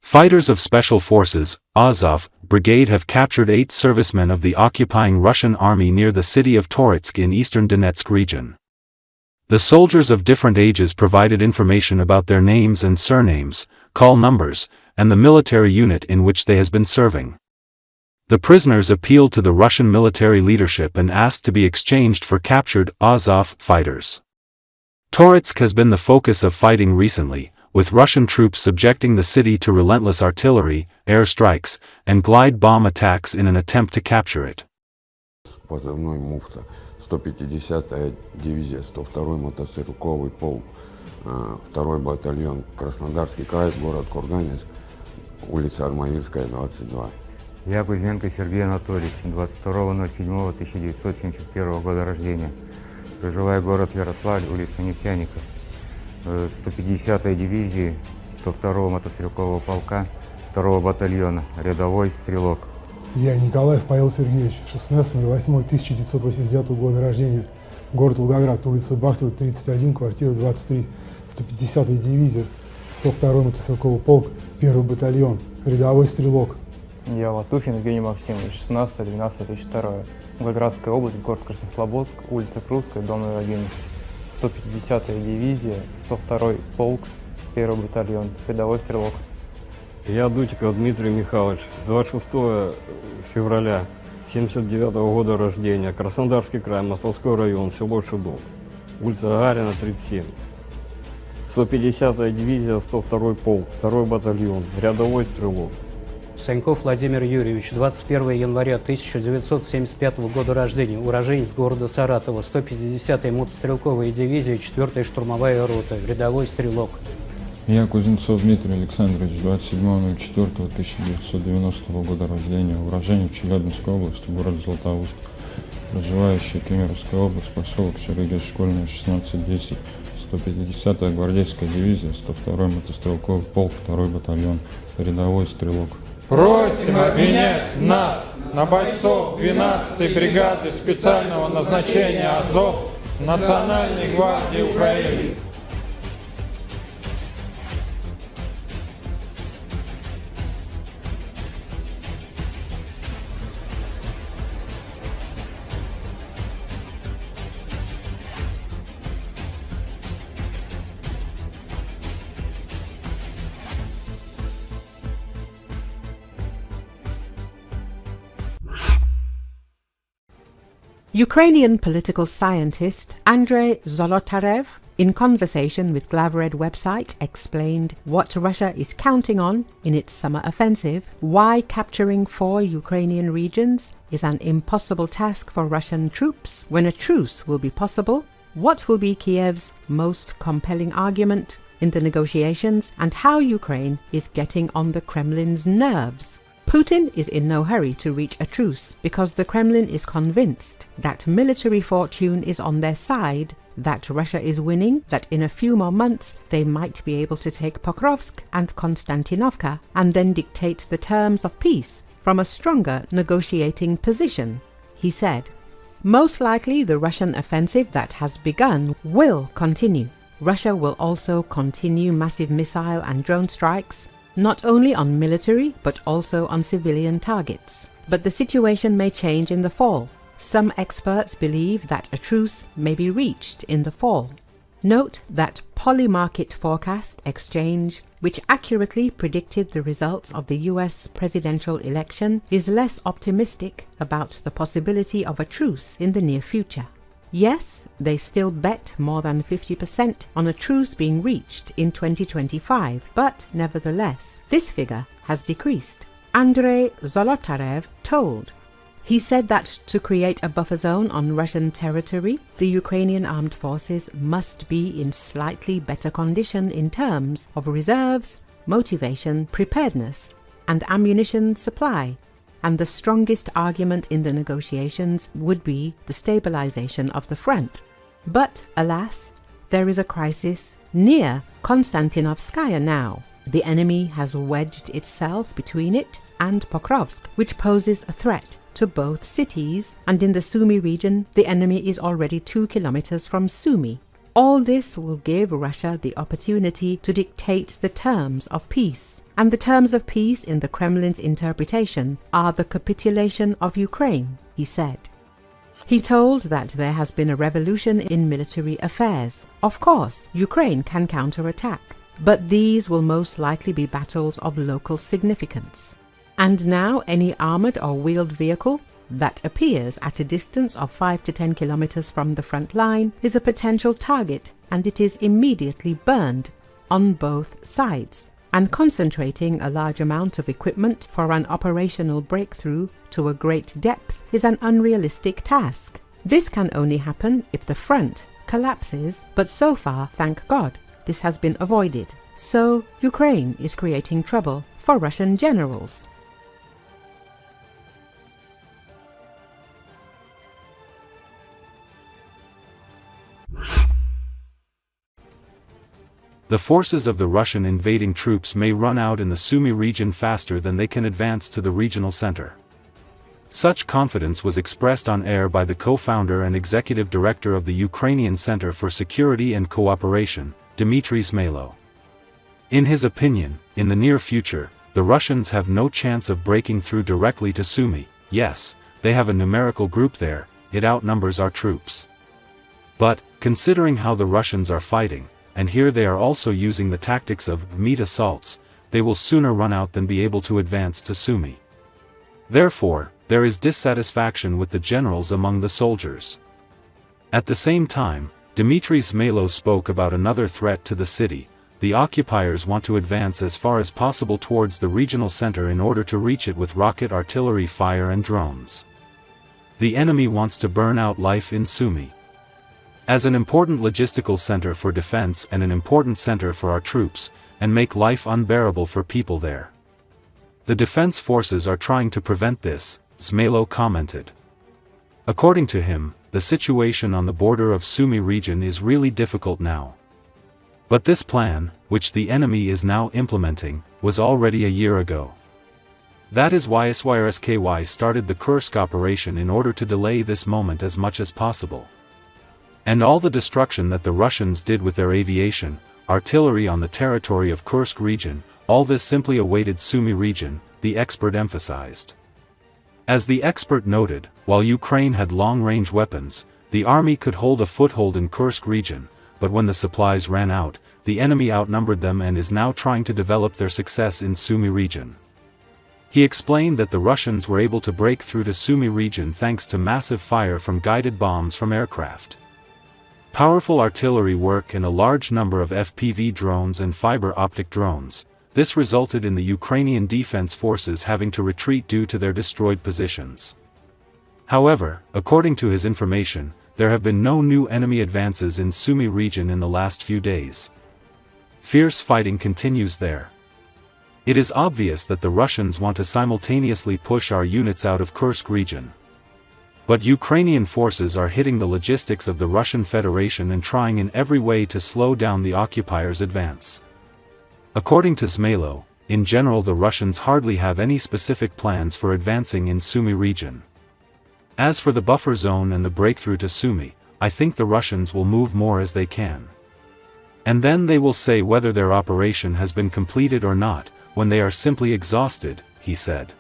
Fighters of Special Forces, Azov, brigade have captured 8 servicemen of the occupying Russian army near the city of Toretsk in eastern Donetsk region. The soldiers of different ages provided information about their names and surnames, call numbers, and the military unit in which they has been serving. The prisoners appealed to the Russian military leadership and asked to be exchanged for captured Azov fighters. Toretsk has been the focus of fighting recently, with Russian troops subjecting the city to relentless artillery, air strikes, and glide bomb attacks in an attempt to capture it. Позывной «Муфта», 150-я дивизия, 102-й мотострелковый полк, 2-й батальон, Краснодарский край, город Курганинск, улица Армавирская, 22. Я Кузьменко Сергей Анатольевич, 22.07.1971 года рождения. Проживаю город Ярославль, улица Нефтяника. 150-й дивизии, 102-го мотострелкового полка, 2-го батальона, рядовой стрелок. Я Николаев Павел Сергеевич, 16.08.1989 года рождения, город Волгоград, улица Бахтова, 31, квартира 23, 150-я дивизия, 102-й мотострелковый полк, 1-й батальон, рядовой стрелок. Я Латухин Евгений Максимович, 16.12.2002, Волгоградская область, город Краснослободск, улица Крупская, дом номер 11, 150-я дивизия, 102-й полк, 1-й батальон, рядовой стрелок. Я Дутиков Дмитрий Михайлович, 26 февраля 1979 года рождения, Краснодарский край, Московской район, село Шудов, улица Гагарина, 37. 150-я дивизия, 102-й полк, 2-й батальон, рядовой стрелок. Саньков Владимир Юрьевич, 21 января 1975 года рождения, уроженец города Саратова, 150-я мотострелковая дивизия, 4-я штурмовая рота, рядовой стрелок. Я Кузнецов Дмитрий Александрович, 27.04.1990 года рождения, уроженец Челябинской области, город Златоуст, проживающий Кемеровская область, поселок Шерыгин, школьная, 1610, 150-я гвардейская дивизия, 102-й мотострелковый полк, 2-й батальон, рядовой стрелок. Просим обменять нас на бойцов 12-й бригады специального назначения Азов Национальной гвардии Украины. Ukrainian political scientist Andrei Zolotarev, in conversation with Glavred website, explained what Russia is counting on in its summer offensive, why capturing 4 Ukrainian regions is an impossible task for Russian troops when a truce will be possible, what will be Kiev's most compelling argument in the negotiations, and how Ukraine is getting on the Kremlin's nerves. Putin is in no hurry to reach a truce because the Kremlin is convinced that military fortune is on their side, that Russia is winning, that in a few more months they might be able to take Pokrovsk and Konstantinovka and then dictate the terms of peace from a stronger negotiating position, he said. Most likely the Russian offensive that has begun will continue. Russia will also continue massive missile and drone strikes, not only on military but also on civilian targets. But the situation may change in the fall. Some experts believe that a truce may be reached in the fall. Note that Polymarket Forecast Exchange, which accurately predicted the results of the US presidential election, is less optimistic about the possibility of a truce in the near future. Yes, they still bet more than 50% on a truce being reached in 2025, but nevertheless, this figure has decreased. Andrei Zolotarev told. He said that to create a buffer zone on Russian territory, the Ukrainian armed forces must be in slightly better condition in terms of reserves, motivation, preparedness, and ammunition supply. And the strongest argument in the negotiations would be the stabilization of the front. But, alas, there is a crisis near Konstantinovskaya now. The enemy has wedged itself between it and Pokrovsk, which poses a threat to both cities, and in the Sumy region, the enemy is already 2 kilometers from Sumy. All this will give Russia the opportunity to dictate the terms of peace. And the terms of peace in the Kremlin's interpretation are the capitulation of Ukraine, he said. He told that there has been a revolution in military affairs. Of course, Ukraine can counterattack, but these will most likely be battles of local significance. And now any armored or wheeled vehicle that appears at a distance of 5 to 10 kilometers from the front line is a potential target, and it is immediately burned on both sides. And concentrating a large amount of equipment for an operational breakthrough to a great depth is an unrealistic task. This can only happen if the front collapses, but so far, thank God, this has been avoided. So Ukraine is creating trouble for Russian generals. The forces of the Russian invading troops may run out in the Sumy region faster than they can advance to the regional center. Such confidence was expressed on air by the co-founder and executive director of the Ukrainian Center for Security and Cooperation, Dmitry Zmailo. In his opinion, in the near future, the Russians have no chance of breaking through directly to Sumy. Yes, they have a numerical group there, it outnumbers our troops. But, considering how the Russians are fighting, and here they are also using the tactics of meat assaults, they will sooner run out than be able to advance to Sumy. Therefore, there is dissatisfaction with the generals among the soldiers. At the same time, Dmitry Zmailo spoke about another threat to the city. The occupiers want to advance as far as possible towards the regional center in order to reach it with rocket artillery fire and drones. The enemy wants to burn out life in Sumy. As an important logistical center for defense and an important center for our troops, and make life unbearable for people there. The defense forces are trying to prevent this, Zmailo commented. According to him, the situation on the border of Sumy region is really difficult now. But this plan, which the enemy is now implementing, was already a year ago. That is why SYRSKY started the Kursk operation in order to delay this moment as much as possible. And all the destruction that the Russians did with their aviation, artillery on the territory of Kursk region, all this simply awaited Sumy region, the expert emphasized. As the expert noted, while Ukraine had long-range weapons, the army could hold a foothold in Kursk region, but when the supplies ran out, the enemy outnumbered them and is now trying to develop their success in Sumy region. He explained that the Russians were able to break through to Sumy region thanks to massive fire from guided bombs from aircraft. Powerful artillery work and a large number of FPV drones and fiber optic drones. This resulted in the Ukrainian defense forces having to retreat due to their destroyed positions. However, according to his information, there have been no new enemy advances in Sumy region in the last few days. Fierce fighting continues there. It is obvious that the Russians want to simultaneously push our units out of Kursk region. But Ukrainian forces are hitting the logistics of the Russian Federation and trying in every way to slow down the occupiers' advance. According to Zmailo, in general the Russians hardly have any specific plans for advancing in Sumy region. As for the buffer zone and the breakthrough to Sumy, I think the Russians will move more as they can. And then they will say whether their operation has been completed or not, when they are simply exhausted, he said.